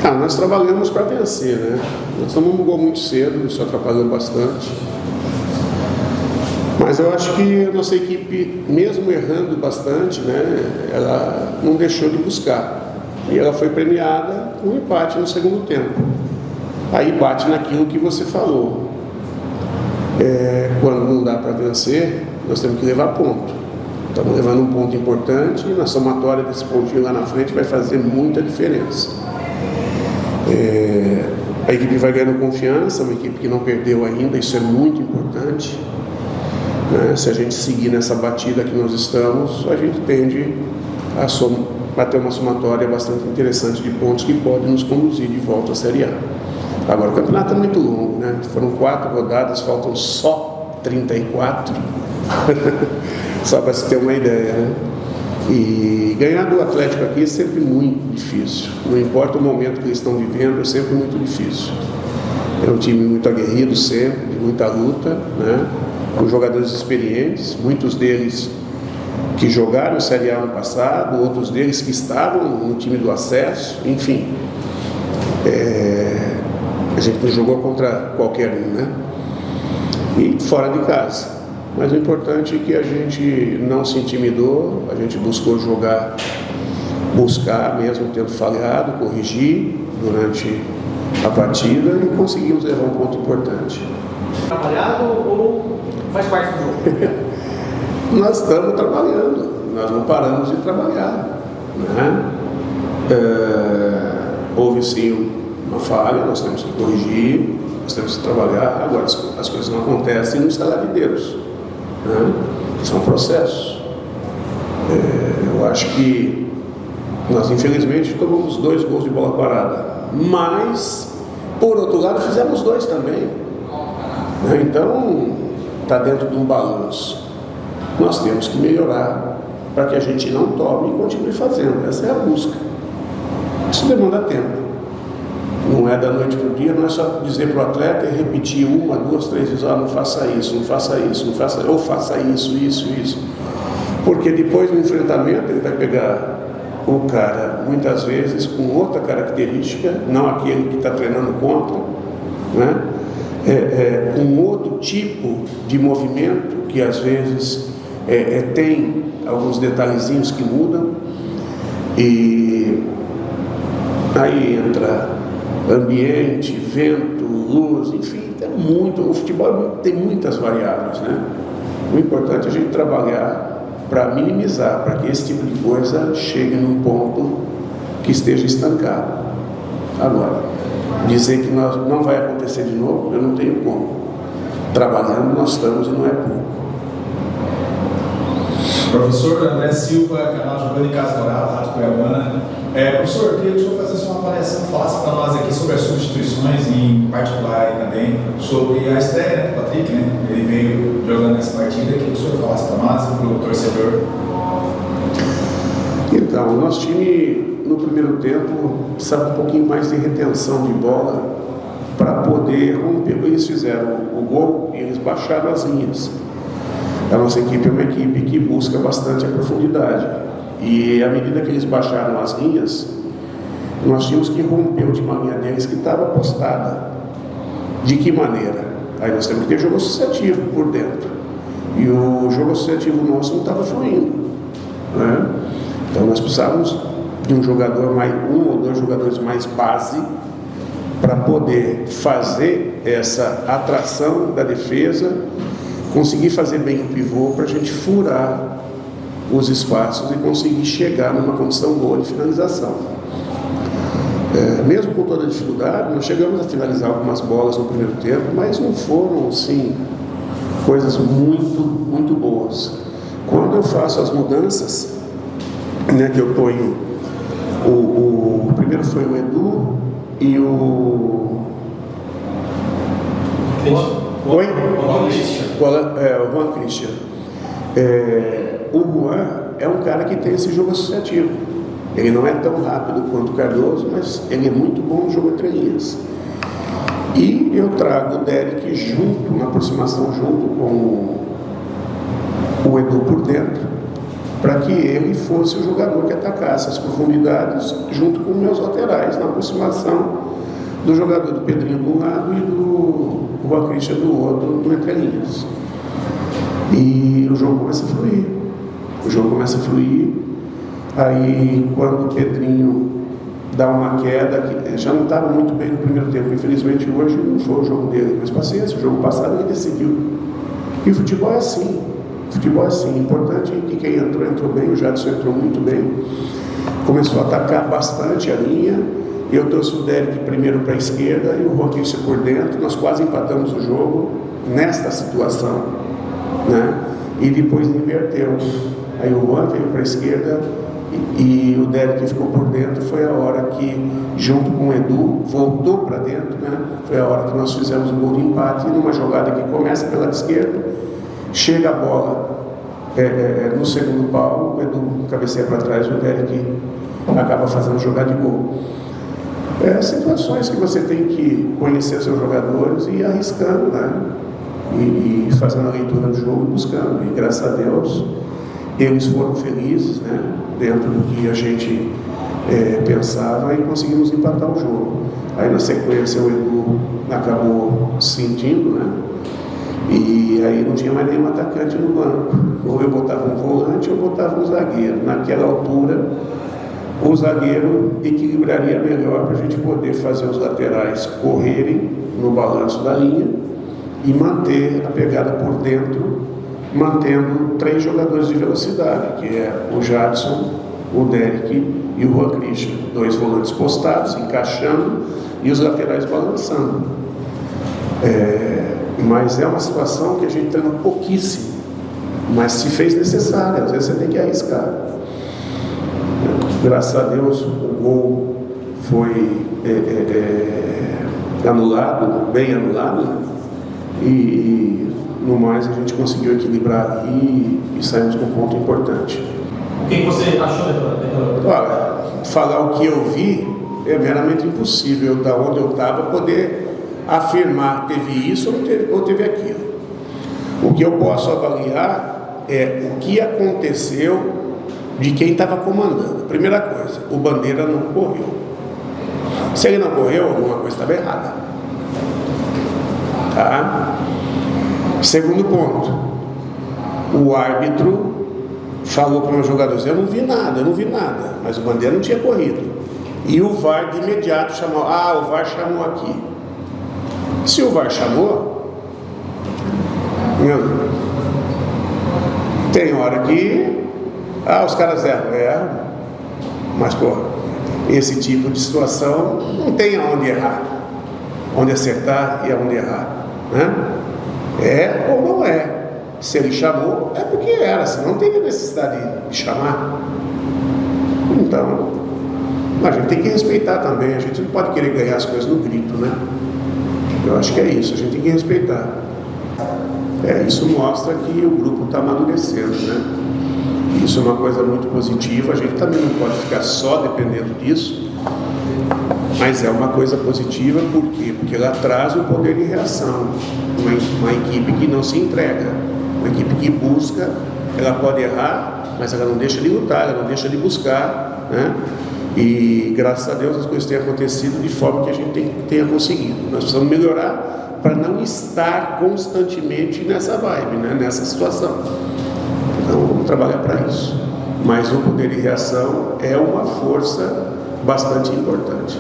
Nós trabalhamos para vencer, né? Nós tomamos um gol muito cedo, isso atrapalhou bastante. Mas eu acho que a nossa equipe, mesmo errando bastante, né, ela não deixou de buscar. E ela foi premiada com um empate no segundo tempo. Aí bate naquilo que você falou. Quando não dá para vencer, nós temos que levar ponto. Estamos levando um ponto importante e na somatória desse pontinho lá na frente vai fazer muita diferença. A equipe vai ganhando confiança, uma equipe que não perdeu ainda, isso é muito importante, né? Se a gente seguir nessa batida que nós estamos, a gente tende a ter uma somatória bastante interessante de pontos que pode nos conduzir de volta à Série A. Agora, o campeonato é muito longo, né? Foram 4 rodadas, faltam só 34, só para se ter uma ideia, né? E ganhar do Atlético aqui é sempre muito difícil. Não importa o momento que eles estão vivendo, é sempre muito difícil. É um time muito aguerrido sempre, de muita luta, né? Com jogadores experientes, muitos deles que jogaram Série A no passado, outros deles que estavam no time do acesso, enfim. A gente não jogou contra qualquer um, né? E fora de casa. Mas o importante é que a gente não se intimidou, a gente buscou buscar mesmo tendo falhado, corrigir durante a partida e conseguimos levar um ponto importante. Trabalhado ou faz parte do jogo? Nós estamos trabalhando, nós não paramos de trabalhar, né? Houve sim uma falha, nós temos que corrigir, nós temos que trabalhar. Agora as coisas não acontecem no estalar de Deus, né? São processos. Eu acho que nós infelizmente tomamos 2 gols de bola parada, mas por outro lado fizemos 2 também, né? Então está dentro de um balanço. Nós temos que melhorar para que a gente não tome e continue fazendo. Essa é a busca. Isso demanda tempo. Não é da noite para o dia, não é só dizer para o atleta e repetir 1, 2, 3 vezes, não faça isso, não faça isso, não faça, ou faça isso. Porque depois do enfrentamento ele vai pegar o cara, muitas vezes, com outra característica, não aquele que está treinando contra, né? Com outro tipo de movimento, que às vezes tem alguns detalhezinhos que mudam, e aí entra ambiente, vento, luz, enfim, o futebol tem muitas variáveis, né? O importante é a gente trabalhar para minimizar, para que esse tipo de coisa chegue num ponto que esteja estancado. Agora, dizer que não vai acontecer de novo, eu não tenho como. Trabalhando nós estamos e não é pouco. Professor André Silva, canal Jogando em Casa Dourada, Rádio Cuiabana. Professor, eu queria que o senhor fizesse uma avaliação, falasse para nós aqui sobre as substituições, em particular e também sobre a estreia do Patrick, né? Ele veio jogando nessa partida, que o senhor falasse para nós e para o torcedor. Então, o nosso time no primeiro tempo precisava um pouquinho mais de retenção de bola para poder romper. Eles fizeram o gol e eles baixaram as linhas. A nossa equipe é uma equipe que busca bastante a profundidade. E à medida que eles baixaram as linhas, nós tínhamos que romper a última linha deles que estava postada. De que maneira? Aí nós temos que ter jogo associativo por dentro. E o jogo associativo nosso não estava fluindo, né? Então nós precisávamos de um jogador mais, 1 ou 2 jogadores mais base para poder fazer essa atração da defesa, conseguir fazer bem o pivô para a gente furar os espaços e conseguir chegar numa condição boa de finalização. Mesmo com toda a dificuldade, nós chegamos a finalizar algumas bolas no primeiro tempo, mas não foram, assim, coisas muito boas. Quando eu faço as mudanças, né, que eu ponho o primeiro foi o Edu e o... Oi? O Juan Christian. O Juan é um cara que tem esse jogo associativo. Ele não é tão rápido quanto o Cardoso, mas ele é muito bom no jogo entre linhas. E eu trago o Derek junto, na aproximação junto com o Edu por dentro, para que ele fosse o jogador que atacasse as profundidades junto com meus laterais, na aproximação do jogador do Pedrinho de um lado e do Juan Christian do outro, no entrelinhas. E o jogo começa a fluir. Aí, quando o Pedrinho dá uma queda, que já não estava muito bem no primeiro tempo, infelizmente hoje não foi o jogo dele, mas paciência, o jogo passado ele decidiu. E o futebol é assim. Importante que quem entrou bem, o Jadson entrou muito bem, começou a atacar bastante a linha. Eu trouxe o Derek primeiro para a esquerda e o Juan Christian por dentro. Nós quase empatamos o jogo nesta situação, né? E depois inverteu. Aí o Juan veio para a esquerda e o Derek ficou por dentro. Foi a hora que, junto com o Edu, voltou para dentro, né? Foi a hora que nós fizemos o gol de empate, numa jogada que começa pela esquerda, chega a bola no segundo pau, o Edu cabeceia para trás, o Derek acaba fazendo jogada de gol. Situações que você tem que conhecer seus jogadores e ir arriscando, né? E fazendo a leitura do jogo e buscando. E graças a Deus eles foram felizes, né? Dentro do que a gente pensava, e conseguimos empatar o jogo. Aí na sequência o Edu acabou sentindo, né? E aí não tinha mais nenhum atacante no banco. Ou eu botava um volante ou botava um zagueiro. Naquela altura, o zagueiro equilibraria melhor para a gente poder fazer os laterais correrem no balanço da linha e manter a pegada por dentro, mantendo 3 jogadores de velocidade, que é o Jadson, o Derek e o Juan Christian. 2 volantes postados, encaixando, e os laterais balançando. Mas é uma situação que a gente treina pouquíssimo, mas se fez necessário, às vezes você tem que arriscar. Graças a Deus o gol foi anulado, bem anulado, né? E no mais a gente conseguiu equilibrar e saímos com um ponto importante. O que você achou, Daniel? Olha, falar o que eu vi é meramente impossível, da onde eu estava, poder afirmar teve isso ou teve aquilo. O que eu posso avaliar é o que aconteceu de quem estava comandando. Primeira coisa, o Bandeira não correu. Se ele não correu, alguma coisa estava errada. Tá? Segundo ponto, o árbitro falou para os jogadores: eu não vi nada, mas o Bandeira não tinha corrido. E o VAR de imediato chamou: o VAR chamou aqui. Se o VAR chamou, tem hora que os caras erram, mas esse tipo de situação não tem aonde errar, onde acertar e aonde errar, né? É ou não é. Se ele chamou, é porque era, senão não teria necessidade de chamar. Então, a gente tem que respeitar também, a gente não pode querer ganhar as coisas no grito, né? Eu acho que é isso, a gente tem que respeitar. Isso mostra que o grupo está amadurecendo, né? Isso é uma coisa muito positiva, a gente também não pode ficar só dependendo disso, mas é uma coisa positiva, por quê? Porque ela traz o poder de reação, uma equipe que não se entrega, uma equipe que busca, ela pode errar, mas ela não deixa de lutar, ela não deixa de buscar, né? E graças a Deus as coisas têm acontecido de forma que a gente tenha conseguido. Nós precisamos melhorar para não estar constantemente nessa vibe, né? Nessa situação. Então vamos trabalhar para isso. Mas o poder de reação é uma força bastante importante.